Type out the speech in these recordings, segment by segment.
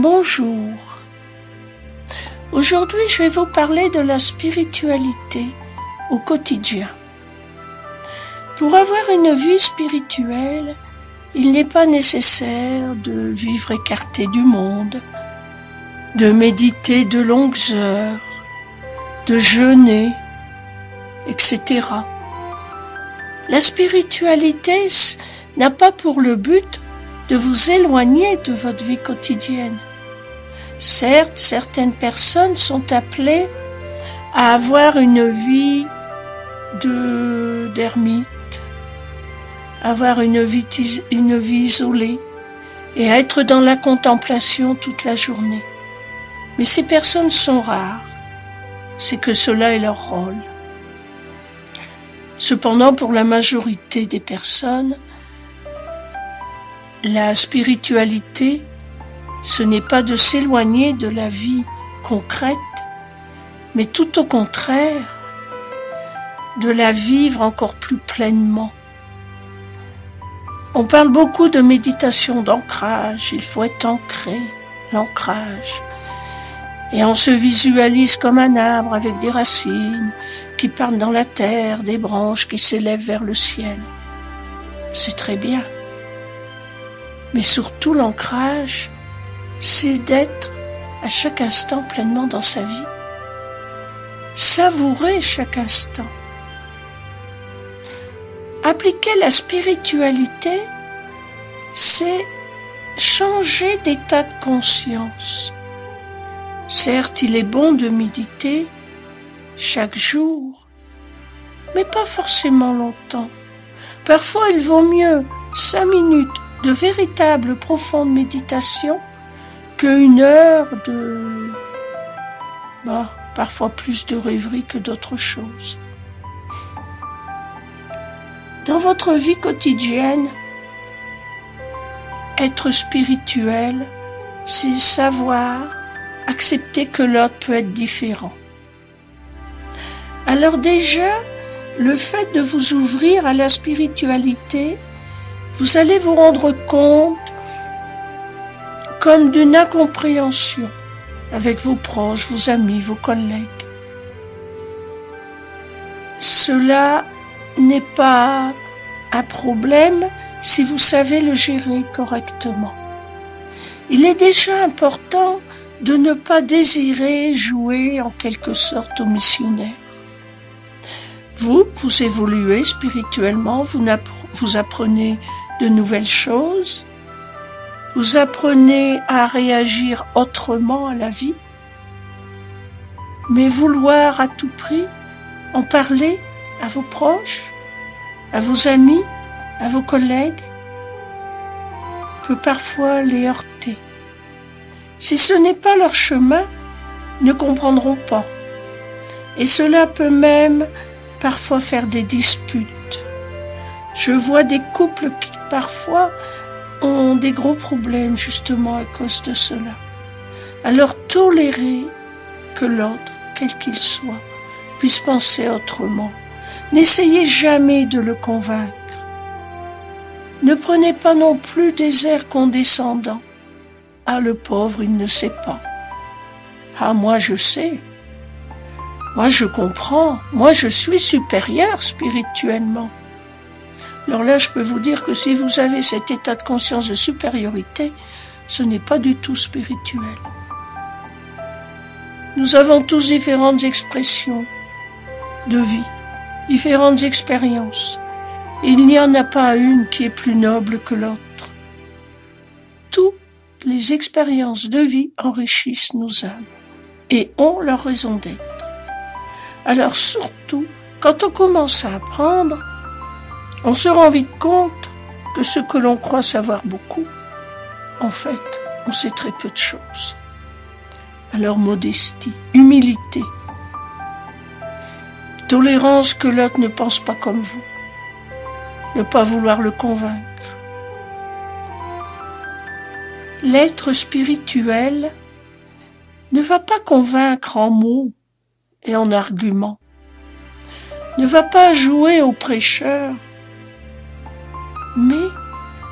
Bonjour. Aujourd'hui, je vais vous parler de la spiritualité au quotidien. Pour avoir une vie spirituelle, il n'est pas nécessaire de vivre écarté du monde, de méditer de longues heures, de jeûner, etc. La spiritualité n'a pas pour le but de vous éloigner de votre vie quotidienne. Certes, certaines personnes sont appelées à avoir une vie d'ermite, avoir une vie isolée et à être dans la contemplation toute la journée. Mais ces personnes sont rares, c'est que cela est leur rôle. Cependant, pour la majorité des personnes, la spiritualité, ce n'est pas de s'éloigner de la vie concrète, mais tout au contraire, de la vivre encore plus pleinement. On parle beaucoup de méditation d'ancrage, il faut être ancré, l'ancrage. Et on se visualise comme un arbre avec des racines qui partent dans la terre, des branches qui s'élèvent vers le ciel. C'est très bien. Mais surtout l'ancrage, c'est d'être à chaque instant pleinement dans sa vie. Savourer chaque instant. Appliquer la spiritualité, c'est changer d'état de conscience. Certes, il est bon de méditer chaque jour, mais pas forcément longtemps. Parfois, il vaut mieux 5 minutes de véritable profonde méditation qu'une heure de, parfois plus de rêverie que d'autres choses. Dans votre vie quotidienne, être spirituel, c'est savoir accepter que l'autre peut être différent. Alors déjà, le fait de vous ouvrir à la spiritualité, vous allez vous rendre compte comme d'une incompréhension avec vos proches, vos amis, vos collègues. Cela n'est pas un problème si vous savez le gérer correctement. Il est déjà important de ne pas désirer jouer en quelque sorte au missionnaire. Vous évoluez spirituellement, vous apprenez de nouvelles choses, vous apprenez à réagir autrement à la vie, mais vouloir à tout prix en parler à vos proches, à vos amis, à vos collègues, peut parfois les heurter. Si ce n'est pas leur chemin, ils ne comprendront pas. Et cela peut même parfois faire des disputes. Je vois des couples qui parfois ont des gros problèmes justement à cause de cela. Alors tolérez que l'autre, quel qu'il soit, puisse penser autrement. N'essayez jamais de le convaincre. Ne prenez pas non plus des airs condescendants. Ah, le pauvre, il ne sait pas. Ah, moi je sais. Moi je comprends. Moi je suis supérieur spirituellement. Alors là, je peux vous dire que si vous avez cet état de conscience de supériorité, ce n'est pas du tout spirituel. Nous avons tous différentes expressions de vie, différentes expériences. Il n'y en a pas une qui est plus noble que l'autre. Toutes les expériences de vie enrichissent nos âmes et ont leur raison d'être. Alors surtout, quand on commence à apprendre, on se rend vite compte que ce que l'on croit savoir beaucoup, en fait, on sait très peu de choses. Alors modestie, humilité, tolérance que l'autre ne pense pas comme vous, ne pas vouloir le convaincre. L'être spirituel ne va pas convaincre en mots et en arguments, ne va pas jouer au prêcheur, mais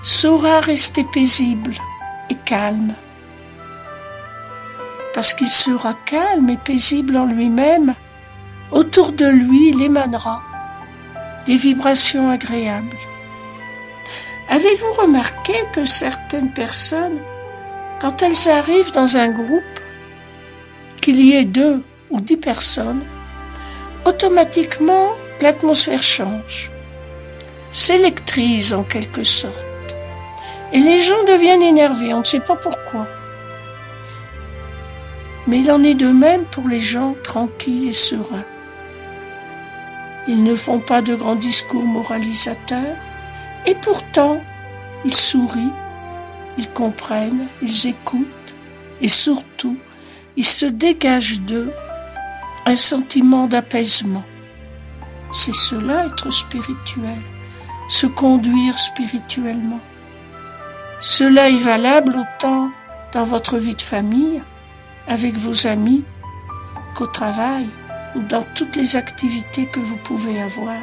saura rester paisible et calme, parce qu'il sera calme et paisible en lui-même, autour de lui il émanera des vibrations agréables. Avez-vous remarqué que certaines personnes, quand elles arrivent dans un groupe, qu'il y ait 2 ou 10 personnes, automatiquement l'atmosphère change, s'électrise en quelque sorte, et les gens deviennent énervés, on ne sait pas pourquoi. Mais il en est de même pour les gens tranquilles et sereins. Ils ne font pas de grands discours moralisateurs, et pourtant, ils sourient, ils comprennent, ils écoutent, et surtout, il se dégage d'eux un sentiment d'apaisement. C'est cela être spirituel, se conduire spirituellement. Cela est valable autant dans votre vie de famille, avec vos amis, qu'au travail ou dans toutes les activités que vous pouvez avoir.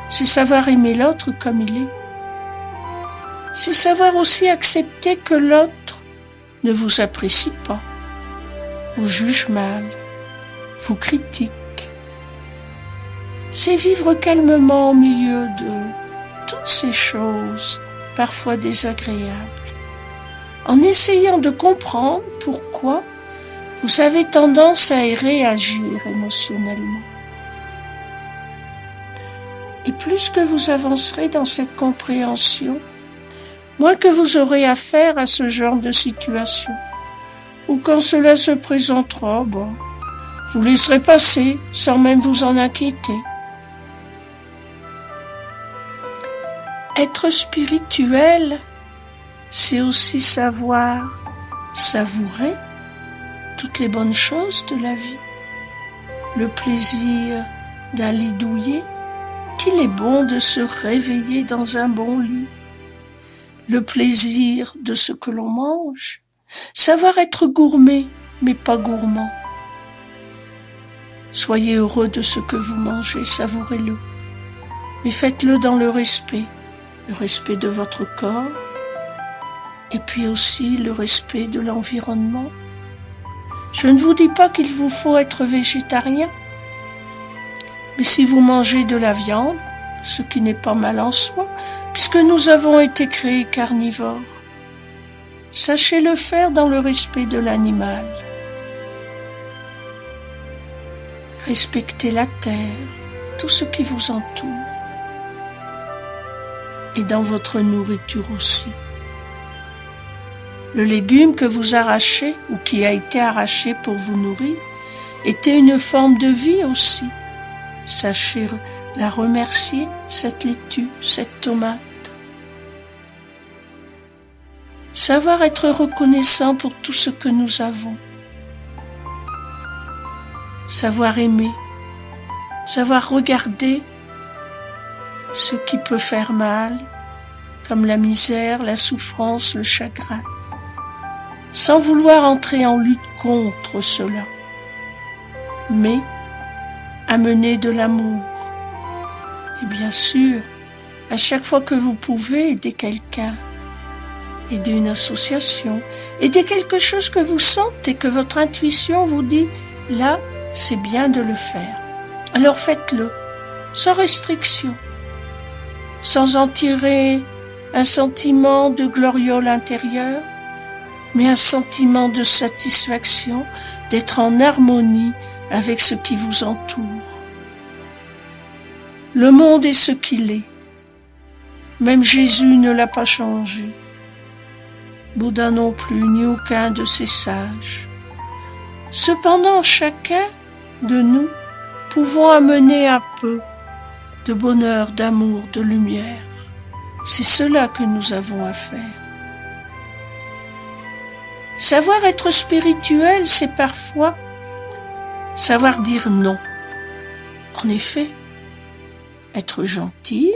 C'est savoir aimer l'autre comme il est. C'est savoir aussi accepter que l'autre ne vous apprécie pas, vous juge mal, vous critique. C'est vivre calmement au milieu de toutes ces choses, parfois désagréables, en essayant de comprendre pourquoi vous avez tendance à y réagir émotionnellement. Et plus que vous avancerez dans cette compréhension, moins que vous aurez affaire à ce genre de situation, ou quand cela se présentera, vous laisserez passer sans même vous en inquiéter. Être spirituel, c'est aussi savoir savourer toutes les bonnes choses de la vie, le plaisir d'un lit douillet, qu'il est bon de se réveiller dans un bon lit, le plaisir de ce que l'on mange, savoir être gourmet, mais pas gourmand. Soyez heureux de ce que vous mangez, savourez-le, mais faites-le dans le respect de votre corps, et puis aussi le respect de l'environnement. Je ne vous dis pas qu'il vous faut être végétarien, mais si vous mangez de la viande, ce qui n'est pas mal en soi, puisque nous avons été créés carnivores, sachez le faire dans le respect de l'animal. Respectez la terre, tout ce qui vous entoure, et dans votre nourriture aussi. Le légume que vous arrachez ou qui a été arraché pour vous nourrir était une forme de vie aussi. Sachez la remercier, cette laitue, cette tomate. Savoir être reconnaissant pour tout ce que nous avons. Savoir aimer, savoir regarder ce qui peut faire mal, comme la misère, la souffrance, le chagrin, sans vouloir entrer en lutte contre cela, mais amener de l'amour. Et bien sûr, à chaque fois que vous pouvez aider quelqu'un, aider une association, aider quelque chose que vous sentez, que votre intuition vous dit, là, c'est bien de le faire. Alors faites-le, sans restriction, sans en tirer un sentiment de gloriole intérieur, mais un sentiment de satisfaction, d'être en harmonie avec ce qui vous entoure. Le monde est ce qu'il est. Même Jésus ne l'a pas changé. Bouddha non plus, ni aucun de ces sages. Cependant, chacun de nous pouvons amener un peu de bonheur, d'amour, de lumière. C'est cela que nous avons à faire. Savoir être spirituel, c'est parfois savoir dire non. En effet, être gentil,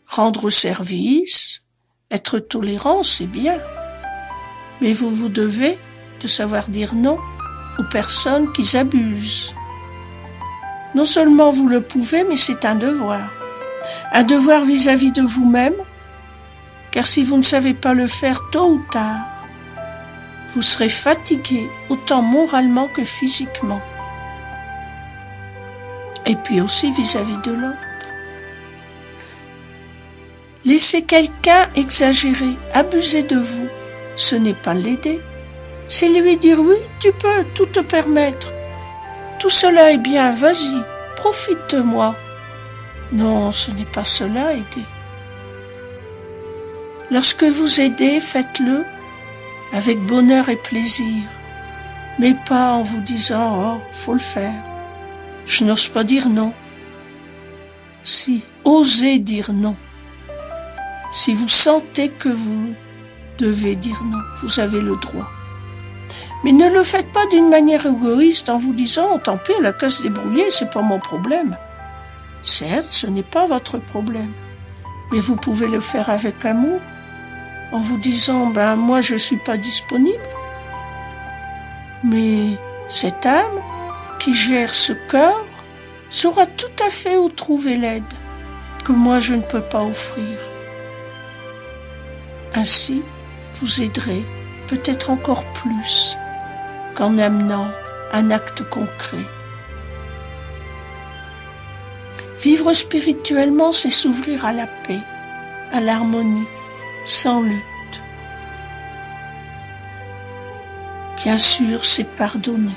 rendre service, être tolérant, c'est bien. Mais vous devez de savoir dire non aux personnes qui abusent. Non seulement vous le pouvez, mais c'est un devoir. Un devoir vis-à-vis de vous-même, car si vous ne savez pas le faire tôt ou tard, vous serez fatigué autant moralement que physiquement. Et puis aussi vis-à-vis de l'autre. Laisser quelqu'un exagérer, abuser de vous, ce n'est pas l'aider. C'est lui dire oui, tu peux tout te permettre. Tout cela est bien, vas-y, profite de moi. Non, ce n'est pas cela aider. Lorsque vous aidez, faites-le avec bonheur et plaisir, mais pas en vous disant « Oh, faut le faire ». Je n'ose pas dire non. Si, osez dire non. Si vous sentez que vous devez dire non, vous avez le droit. Mais ne le faites pas d'une manière égoïste en vous disant oh, « Tant pis, la casse débrouillée, c'est pas mon problème ». Certes, ce n'est pas votre problème, mais vous pouvez le faire avec amour, en vous disant « moi, je suis pas disponible ». Mais cette âme qui gère ce cœur saura tout à fait où trouver l'aide que moi je ne peux pas offrir. Ainsi, vous aiderez peut-être encore plus qu'en amenant un acte concret. Vivre spirituellement, c'est s'ouvrir à la paix, à l'harmonie, sans lutte. Bien sûr, c'est pardonner.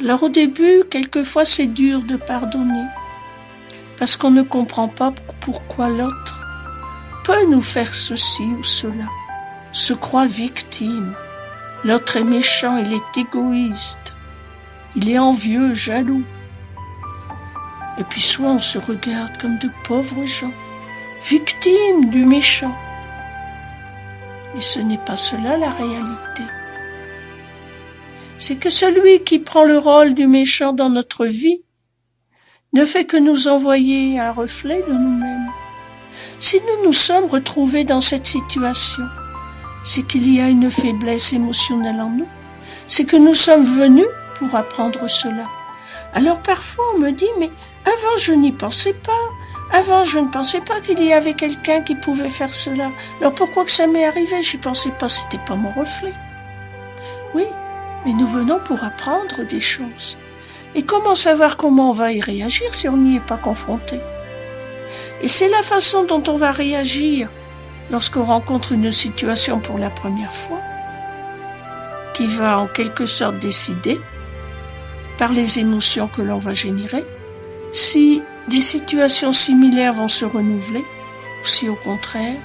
Alors au début, quelquefois c'est dur de pardonner, parce qu'on ne comprend pas pourquoi l'autre peut nous faire ceci ou cela, se croit victime. L'autre est méchant, il est égoïste, il est envieux, jaloux. Et puis soit on se regarde comme de pauvres gens, victimes du méchant. Mais ce n'est pas cela la réalité. C'est que celui qui prend le rôle du méchant dans notre vie ne fait que nous envoyer un reflet de nous-mêmes. Si nous nous sommes retrouvés dans cette situation, c'est qu'il y a une faiblesse émotionnelle en nous. C'est que nous sommes venus pour apprendre cela. Alors parfois on me dit, mais avant je n'y pensais pas. Avant je ne pensais pas qu'il y avait quelqu'un qui pouvait faire cela. Alors pourquoi que ça m'est arrivé? J'y pensais pas, c'était pas mon reflet. Oui, mais nous venons pour apprendre des choses. Et comment savoir comment on va y réagir si on n'y est pas confronté? Et c'est la façon dont on va réagir lorsqu'on rencontre une situation pour la première fois qui va en quelque sorte décider, par les émotions que l'on va générer, si des situations similaires vont se renouveler ou si au contraire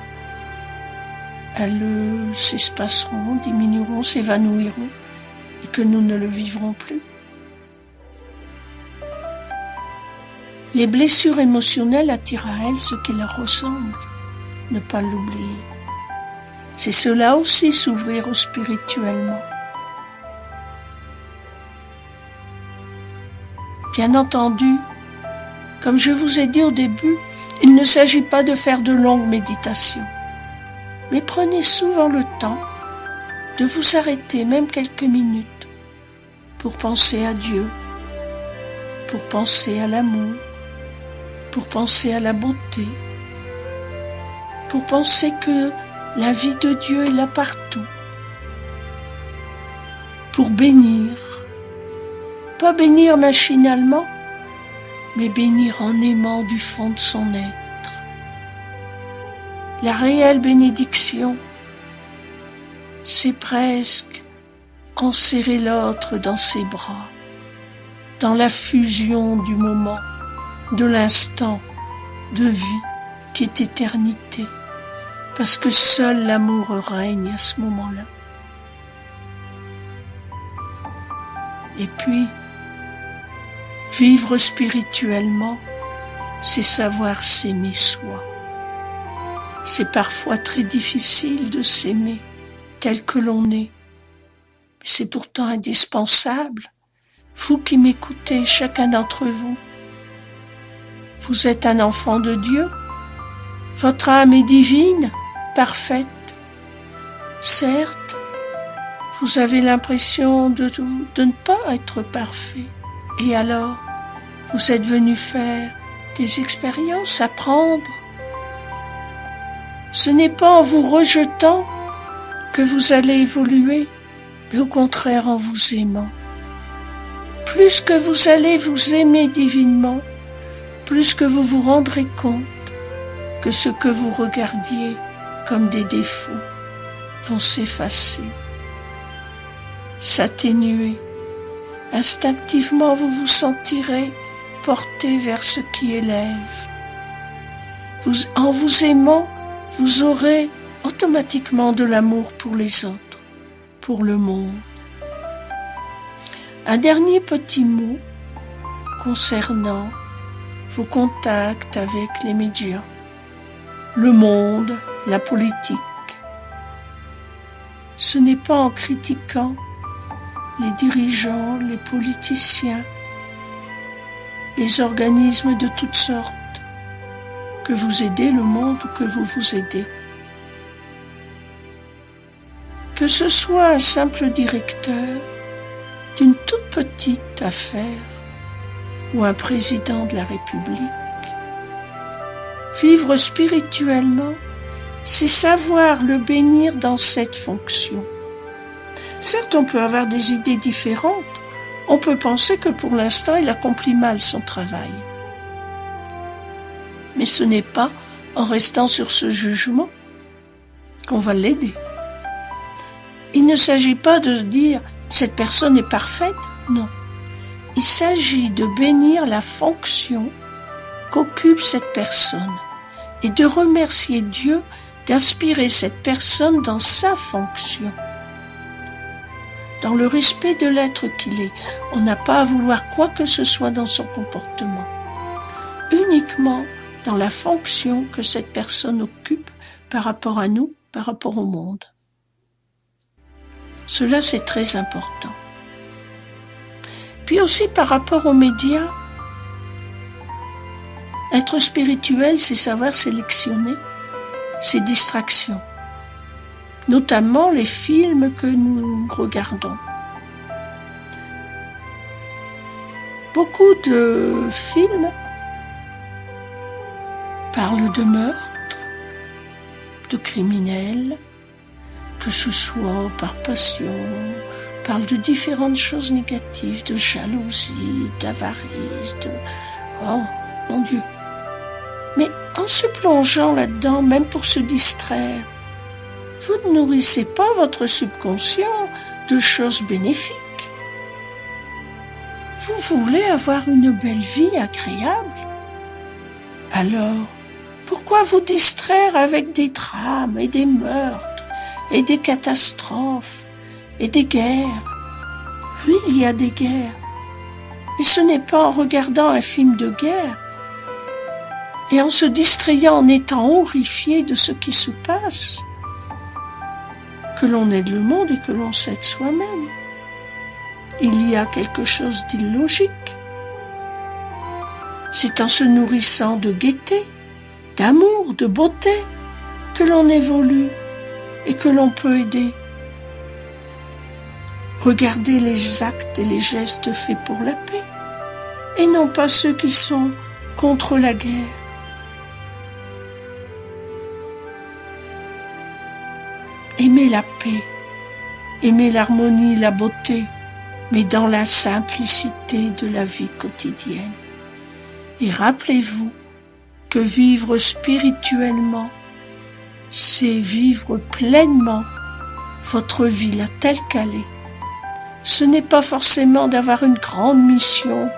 elles s'espaceront, diminueront, s'évanouiront et que nous ne le vivrons plus. Les blessures émotionnelles attirent à elles ce qui leur ressemble, ne pas l'oublier. C'est cela aussi s'ouvrir au spirituellement. Bien entendu, comme je vous ai dit au début, il ne s'agit pas de faire de longues méditations, mais prenez souvent le temps de vous arrêter, même quelques minutes, pour penser à Dieu, pour penser à l'amour, pour penser à la beauté, pour penser que la vie de Dieu est là partout, pour bénir, pas bénir machinalement, mais bénir en aimant du fond de son être. La réelle bénédiction, c'est presque enserrer l'autre dans ses bras, dans la fusion du moment, de l'instant de vie qui est éternité, parce que seul l'amour règne à ce moment-là. Et puis, vivre spirituellement, c'est savoir s'aimer soi. C'est parfois très difficile de s'aimer tel que l'on est, mais c'est pourtant indispensable. Vous qui m'écoutez, chacun d'entre vous, vous êtes un enfant de Dieu. Votre âme est divine, parfaite. Certes, vous avez l'impression de ne pas être parfait. Et alors, vous êtes venu faire des expériences, apprendre. Ce n'est pas en vous rejetant que vous allez évoluer, mais au contraire en vous aimant. Plus que vous allez vous aimer divinement, plus que vous vous rendrez compte que ce que vous regardiez comme des défauts vont s'effacer, s'atténuer. Instinctivement, vous vous sentirez porté vers ce qui élève. En vous aimant, vous aurez automatiquement de l'amour pour les autres, pour le monde. Un dernier petit mot concernant vos contacts avec les médias, le monde, la politique. Ce n'est pas en critiquant les dirigeants, les politiciens, les organismes de toutes sortes que vous aidez le monde ou que vous vous aidez. Que ce soit un simple directeur d'une toute petite affaire ou un président de la République. Vivre spirituellement, c'est savoir le bénir dans cette fonction. Certes, on peut avoir des idées différentes. On peut penser que pour l'instant, il accomplit mal son travail. Mais ce n'est pas en restant sur ce jugement qu'on va l'aider. Il ne s'agit pas de dire « cette personne est parfaite », non. Il s'agit de bénir la fonction qu'occupe cette personne et de remercier Dieu d'inspirer cette personne dans sa fonction. Dans le respect de l'être qu'il est, on n'a pas à vouloir quoi que ce soit dans son comportement. Uniquement dans la fonction que cette personne occupe par rapport à nous, par rapport au monde. Cela, c'est très important. Puis aussi par rapport aux médias, être spirituel, c'est savoir sélectionner ses distractions, notamment les films que nous regardons. Beaucoup de films parlent de meurtres, de criminels, que ce soit par passion, parlent de différentes choses négatives, de jalousie, d'avarice, Oh, mon Dieu! Mais en se plongeant là-dedans, même pour se distraire, vous ne nourrissez pas votre subconscient de choses bénéfiques. Vous voulez avoir une belle vie agréable? Alors, pourquoi vous distraire avec des drames et des meurtres et des catastrophes et des guerres? Oui, il y a des guerres, mais ce n'est pas en regardant un film de guerre et en se distrayant, en étant horrifié de ce qui se passe, que l'on aide le monde et que l'on s'aide soi-même. Il y a quelque chose d'illogique. C'est en se nourrissant de gaieté, d'amour, de beauté, que l'on évolue et que l'on peut aider. Regardez les actes et les gestes faits pour la paix, et non pas ceux qui sont contre la guerre. Aimez la paix, aimez l'harmonie, la beauté, mais dans la simplicité de la vie quotidienne. Et rappelez-vous que vivre spirituellement, c'est vivre pleinement votre vie là telle qu'elle est. Ce n'est pas forcément d'avoir une grande mission,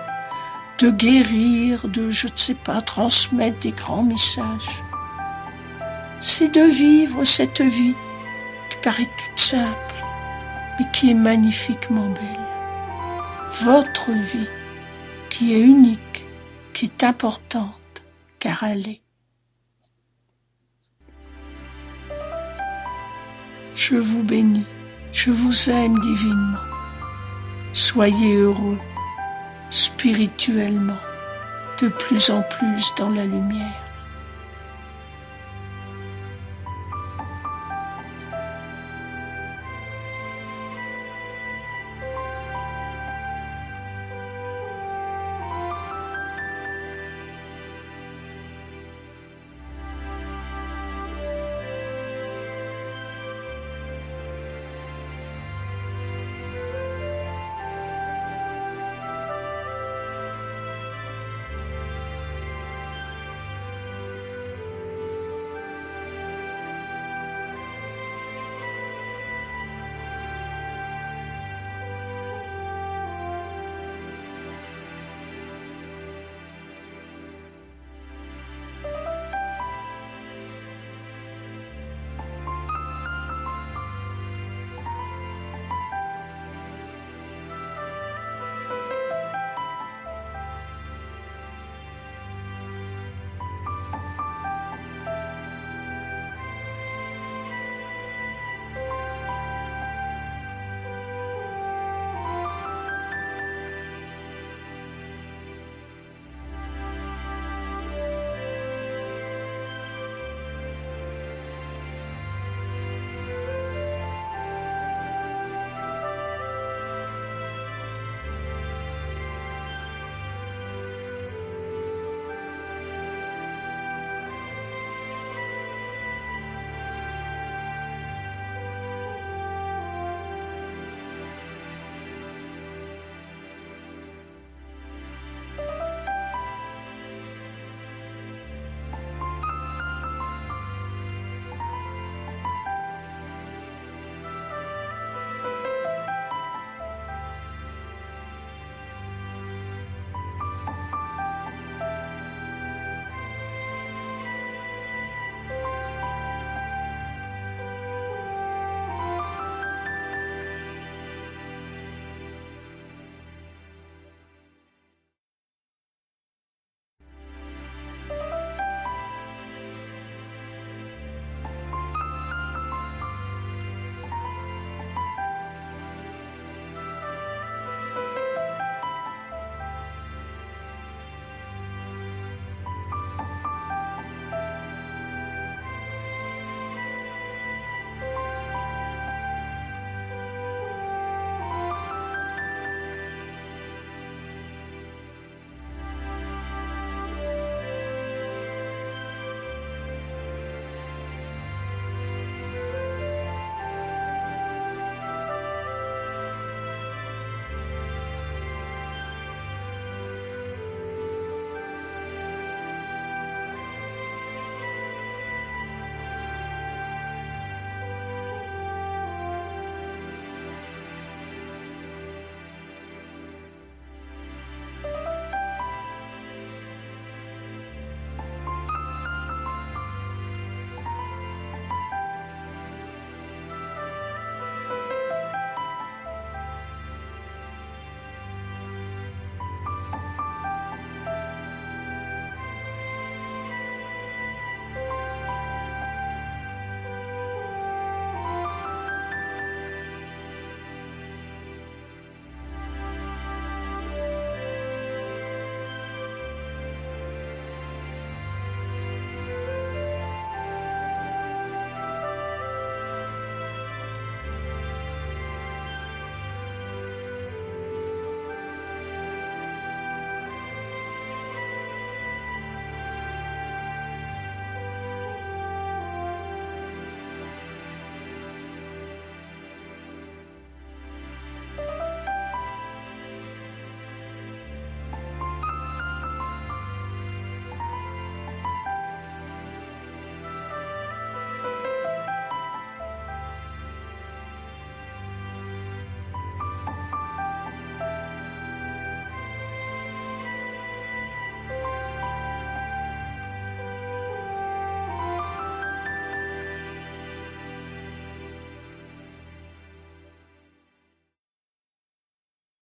de guérir, de, je ne sais pas, transmettre des grands messages. C'est de vivre cette vie qui paraît toute simple, mais qui est magnifiquement belle. Votre vie, qui est unique, qui est importante, car elle est. Je vous bénis, je vous aime divinement. Soyez heureux, spirituellement, de plus en plus dans la lumière.